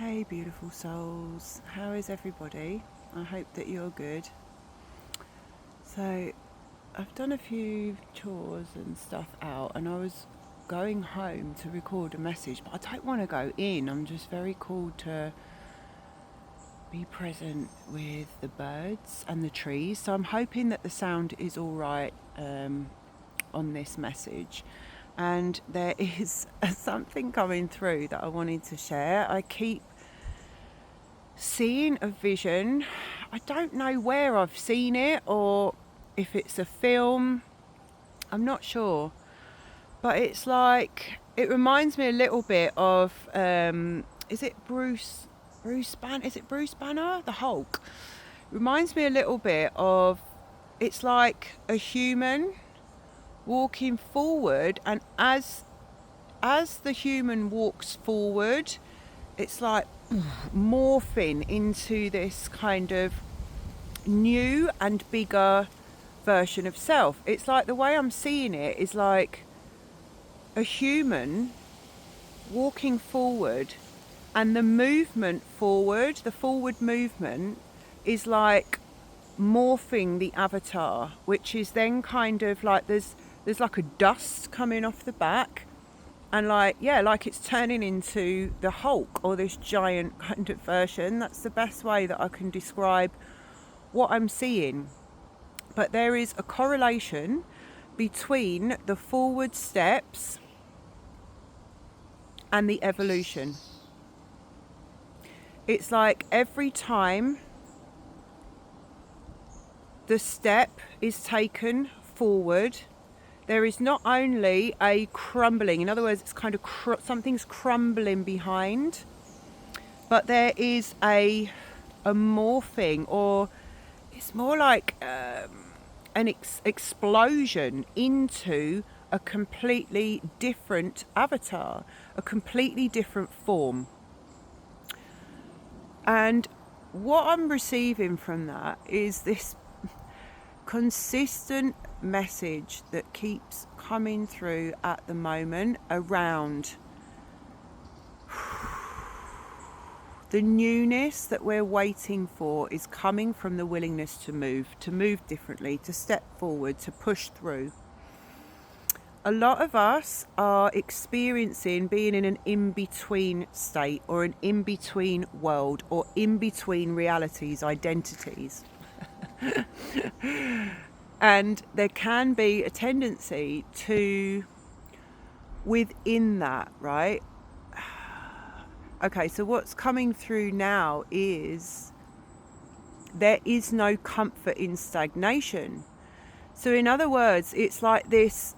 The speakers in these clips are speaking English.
Hey beautiful souls, how is everybody? I hope that you're good. So I've done a few chores and stuff out and I was going home to record a message, but I don't want to go in. I'm just very called to be present with the birds and the trees. So I'm hoping that the sound is all right on this message. And there is something coming through that I wanted to share. I keep seeing a vision. I don't know where I've seen it or if it's a film. I'm not sure. But it's like, it reminds me a little bit of, is it Bruce Banner? Is it Bruce Banner? The Hulk. It reminds me a little bit of, it's like a human walking forward, and as the human walks forward, it's like morphing into this kind of new and bigger version of self. It's like the way I'm seeing it is like a human walking forward, and the movement forward, the forward movement, is like morphing the avatar, which is then kind of like there's like a dust coming off the back, and like it's turning into the Hulk or this giant kind of version. That's the best way that I can describe what I'm seeing. But there is a correlation between the forward steps and the evolution. It's like every time the step is taken forward, there is not only a crumbling, in other words, it's kind of something's crumbling behind, but there is a morphing, or it's more like an explosion into a completely different avatar, a completely different form. And what I'm receiving from that is this consistent message that keeps coming through at the moment around the newness that we're waiting for is coming from the willingness to move differently, to step forward, to push through. A lot of us are experiencing being in an in-between state, or an in-between world, or in-between realities, identities. And there can be a tendency to, within that, right? Okay, so what's coming through now is there is no comfort in stagnation. So in other words, it's like this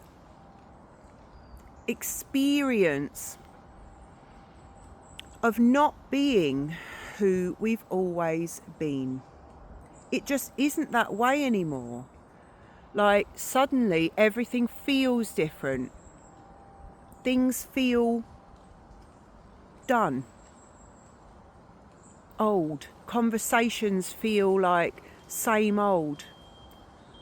experience of not being who we've always been. It just isn't that way anymore. Like suddenly everything feels different. Things feel done. Old. Conversations feel like same old.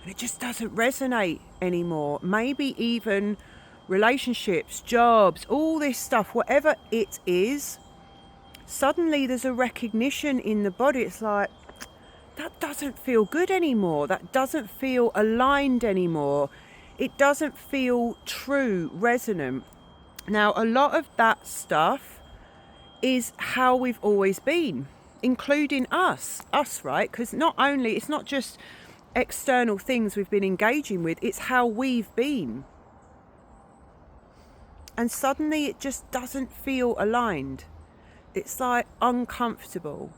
And it just doesn't resonate anymore. Maybe even relationships, jobs, all this stuff, whatever it is, suddenly there's a recognition in the body. It's like, that doesn't feel good anymore. That doesn't feel aligned anymore. It doesn't feel true, resonant. Now, a lot of that stuff is how we've always been, including us, right? Because it's not just external things we've been engaging with, it's how we've been. And suddenly it just doesn't feel aligned. It's like uncomfortable.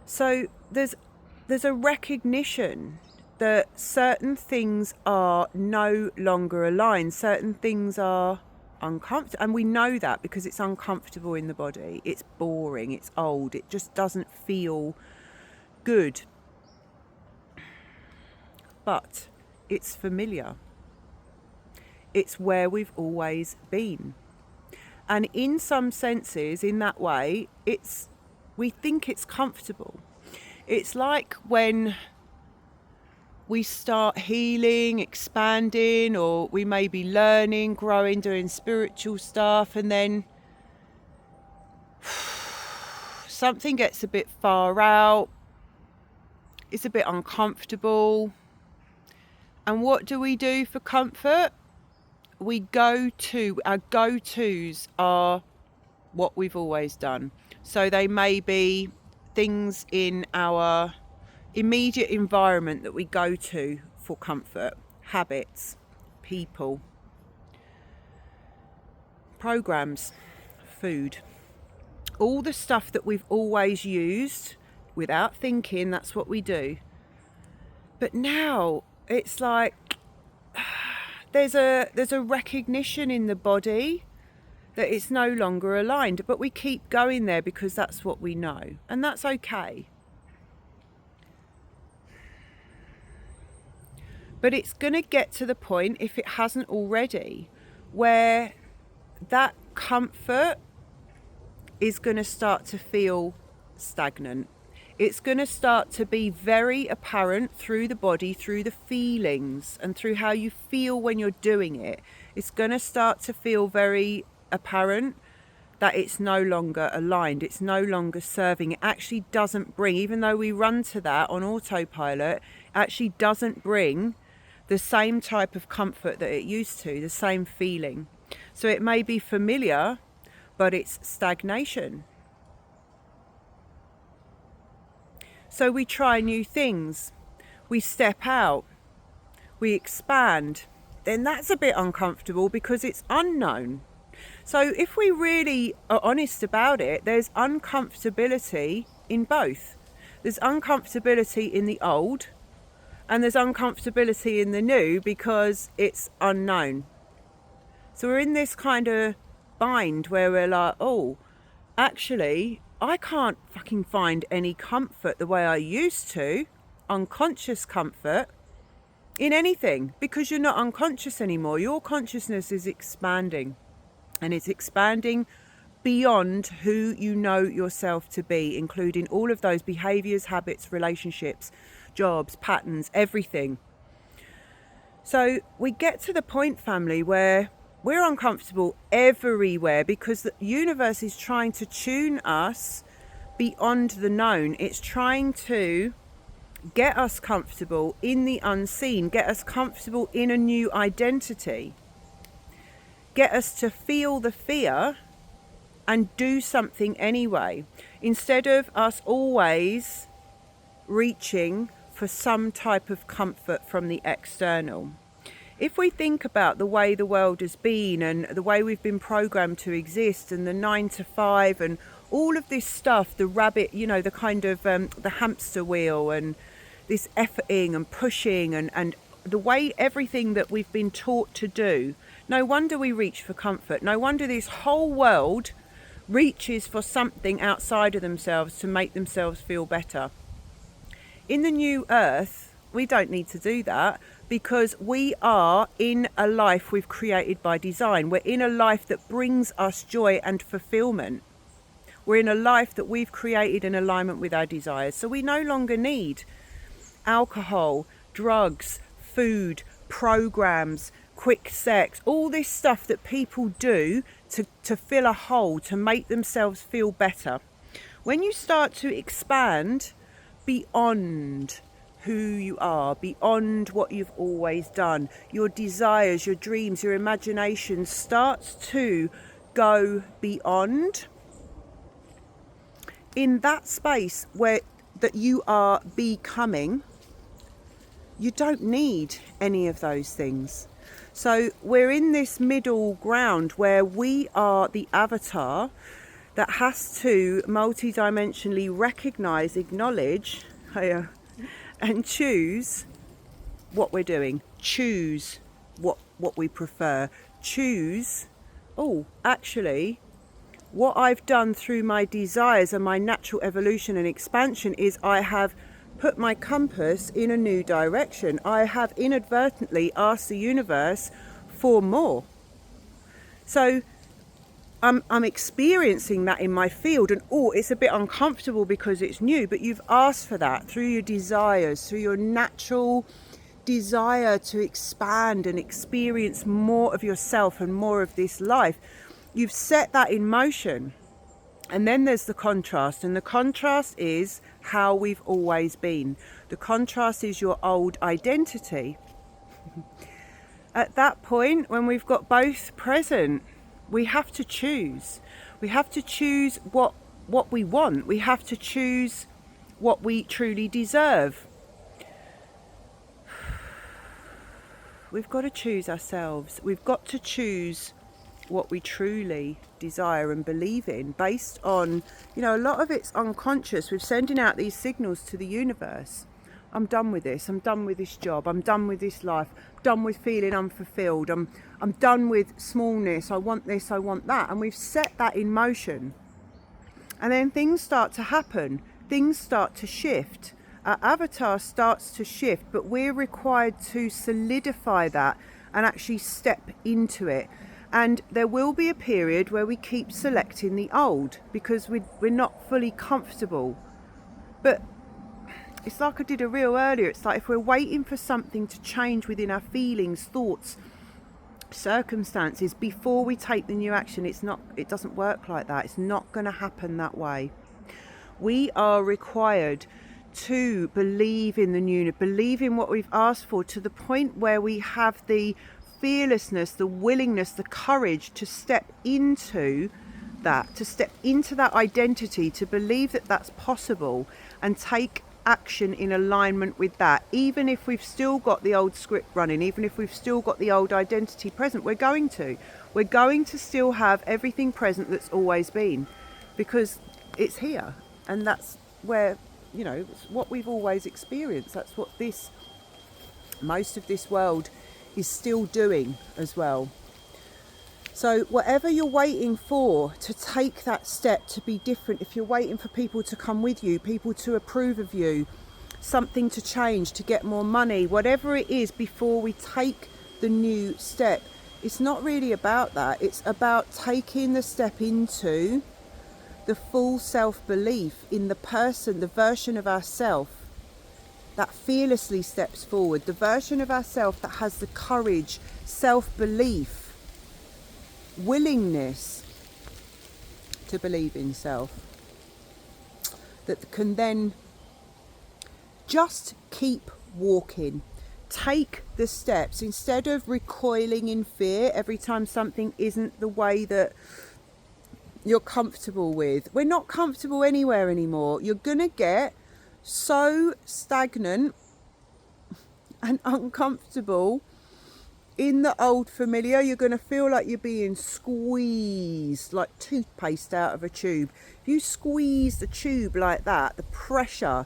So there's a recognition that certain things are no longer aligned. Certain things are uncomfortable. And we know that because it's uncomfortable in the body. It's boring. It's old. It just doesn't feel good. But it's familiar. It's where we've always been. And in some senses, in that way, we think it's comfortable. It's like when we start healing, expanding, or we may be learning, growing, doing spiritual stuff, and then something gets a bit far out, it's a bit uncomfortable. And what do we do for comfort? Our go-tos are what we've always done. So they may be things in our immediate environment that we go to for comfort, habits, people, programs, food, all the stuff that we've always used without thinking. That's what we do. But now it's like there's a recognition in the body that it's no longer aligned, but we keep going there because that's what we know, and that's okay. But it's going to get to the point, if it hasn't already, where that comfort is going to start to feel stagnant. It's going to start to be very apparent through the body, through the feelings, and through how you feel when you're doing it. It's going to start to feel very apparent that it's no longer aligned. It's no longer serving. It actually doesn't bring, even though we run to that on autopilot, actually doesn't bring the same type of comfort that it used to, the same feeling. So it may be familiar, but it's stagnation. So we try new things, we step out, we expand. Then that's a bit uncomfortable because it's unknown. So if we really are honest about it, there's uncomfortability in both. There's uncomfortability in the old, and there's uncomfortability in the new because it's unknown. So we're in this kind of bind where we're like, oh, actually, I can't fucking find any comfort the way I used to, unconscious comfort, in anything, because you're not unconscious anymore. Your consciousness is expanding, and it's expanding beyond who you know yourself to be, including all of those behaviors, habits, relationships, jobs, patterns, everything. So we get to the point, family, where we're uncomfortable everywhere because the universe is trying to tune us beyond the known. It's trying to get us comfortable in the unseen, get us comfortable in a new identity, get us to feel the fear and do something anyway, instead of us always reaching for some type of comfort from the external. If we think about the way the world has been and the way we've been programmed to exist, and the 9 to 5 and all of this stuff, the rabbit, the kind of the hamster wheel, and this efforting and pushing and the way everything that we've been taught to do, no wonder we reach for comfort. No wonder this whole world reaches for something outside of themselves to make themselves feel better. In the new earth, we don't need to do that, because we are in a life we've created by design. We're in a life that brings us joy and fulfillment. We're in a life that we've created in alignment with our desires. So we no longer need alcohol, drugs, food, programs, quick sex, all this stuff that people do to fill a hole, to make themselves feel better. When you start to expand beyond who you are, beyond what you've always done, your desires, your dreams, your imagination starts to go beyond, in that space where that you are becoming, you don't need any of those things. So we're in this middle ground where we are the avatar that has to multidimensionally recognize, acknowledge, and choose what we're doing, choose what we prefer, choose, oh, actually, what I've done through my desires and my natural evolution and expansion is I have put my compass in a new direction. I have inadvertently asked the universe for more. So I'm experiencing that in my field, and it's a bit uncomfortable because it's new, but you've asked for that through your desires, through your natural desire to expand and experience more of yourself and more of this life. You've set that in motion. And then there's the contrast, and the contrast is how we've always been. The contrast is your old identity. At that point, when we've got both present, we have to choose. We have to choose what we want. We have to choose what we truly deserve. We've got to choose ourselves. We've got to choose what we truly desire and believe in, based on, a lot of it's unconscious. We're sending out these signals to the universe. I'm done with this. I'm done with this job. I'm done with this life. I'm done with feeling unfulfilled. I'm done with smallness. I want this. I want that. And we've set that in motion. And then things start to happen. Things start to shift. Our avatar starts to shift, but we're required to solidify that and actually step into it. And there will be a period where we keep selecting the old because we're not fully comfortable. But it's like I did a reel earlier. It's like if we're waiting for something to change within our feelings, thoughts, circumstances before we take the new action, it doesn't work like that. It's not going to happen that way. We are required to believe in the new, believe in what we've asked for, to the point where we have the fearlessness, the willingness, the courage to step into that identity, to believe that that's possible and take action in alignment with that. Even if we've still got the old script running, even if we've still got the old identity present, we're going to still have everything present that's always been, because it's here, and that's where, it's what we've always experienced. That's what most of this world is still doing as well. So whatever you're waiting for to take that step to be different, if you're waiting for people to come with you, people to approve of you, something to change, to get more money, whatever it is, before we take the new step, it's not really about that. It's about taking the step into the full self-belief in the person, the version of ourself that fearlessly steps forward, the version of ourself that has the courage, self-belief, willingness to believe in self, that can then just keep walking, take the steps instead of recoiling in fear every time something isn't the way that you're comfortable with. We're not comfortable anywhere anymore. You're gonna get so stagnant and uncomfortable in the old familiar. You're going to feel like you're being squeezed like toothpaste out of a tube. If you squeeze the tube like that, the pressure,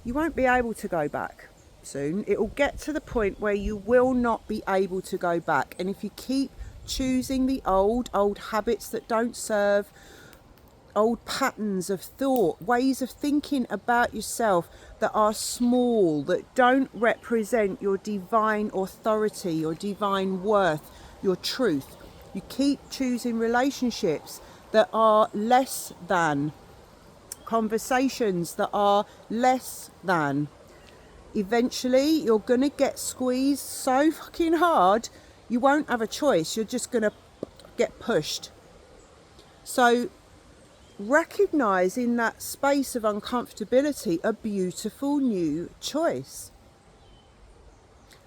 you won't be able to go back soon. It will get to the point where you will not be able to go back. And if you keep choosing the old habits that don't serve, old patterns of thought, ways of thinking about yourself that are small, that don't represent your divine authority, your divine worth, your truth. You keep choosing relationships that are less than, conversations that are less than. Eventually, you're going to get squeezed so fucking hard, you won't have a choice. You're just going to get pushed. So recognize in that space of uncomfortability a beautiful new choice.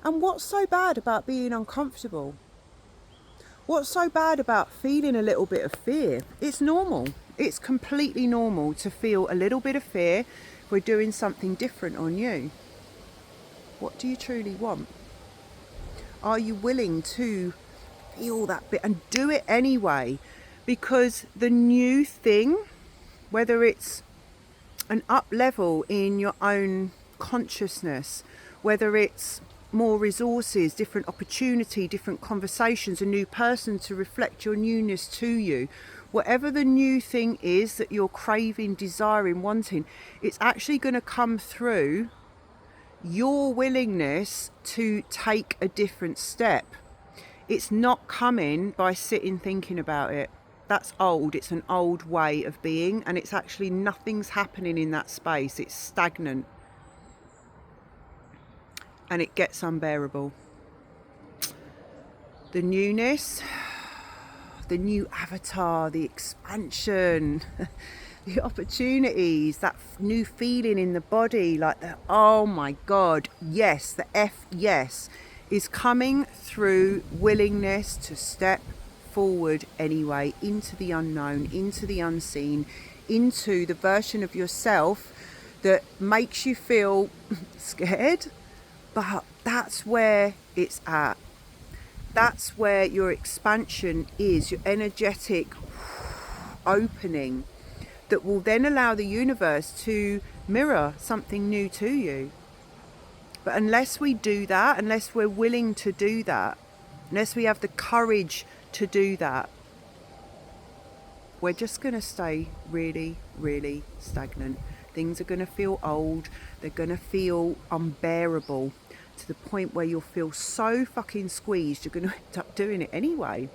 And what's so bad about being uncomfortable? What's so bad about feeling a little bit of fear? It's normal. It's completely normal to feel a little bit of fear if we're doing something different or new. What do you truly want? Are you willing to feel that bit and do it anyway? Because the new thing, whether it's an up level in your own consciousness, whether it's more resources, different opportunity, different conversations, a new person to reflect your newness to you, whatever the new thing is that you're craving, desiring, wanting, it's actually going to come through your willingness to take a different step. It's not coming by sitting thinking about it. That's old. It's an old way of being, and it's actually nothing's happening in that space. It's stagnant and it gets unbearable. The newness, the new avatar, the expansion, the opportunities, that new feeling in the body, like the oh my God, yes, the yes is coming through willingness to step forward anyway, into the unknown, into the unseen, into the version of yourself that makes you feel scared, but that's where it's at. That's where your expansion is, your energetic opening that will then allow the universe to mirror something new to you. But unless we do that, unless we're willing to do that, unless we have the courage to do that, we're just going to stay really, really stagnant. Things are going to feel old. They're going to feel unbearable to the point where you'll feel so fucking squeezed you're going to end up doing it anyway.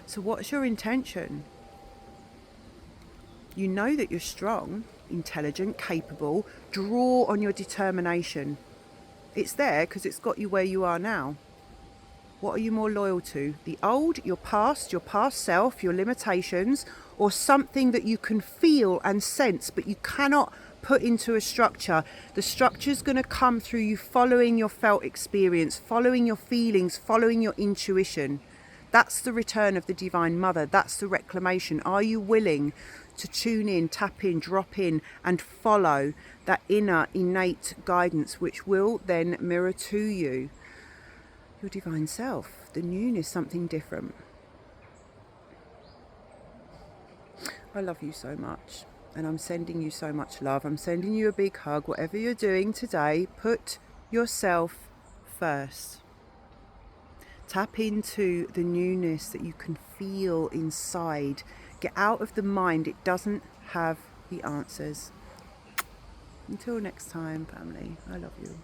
So what's your intention? You know that you're strong, intelligent, capable. Draw on your determination. It's there because it's got you where you are now. What are you more loyal to? The old, your past self, your limitations, or something that you can feel and sense but you cannot put into a structure? The structure's going to come through you following your felt experience, following your feelings, following your intuition. That's the return of the Divine Mother. That's the reclamation. Are you willing to tune in, tap in, drop in, and follow that inner innate guidance, which will then mirror to you your divine self, the newness, something different? I love you so much, and I'm sending you so much love. I'm sending you a big hug. Whatever you're doing today, put yourself first. Tap into the newness that you can feel inside. Get out of the mind. It doesn't have the answers. Until next time, family, I love you.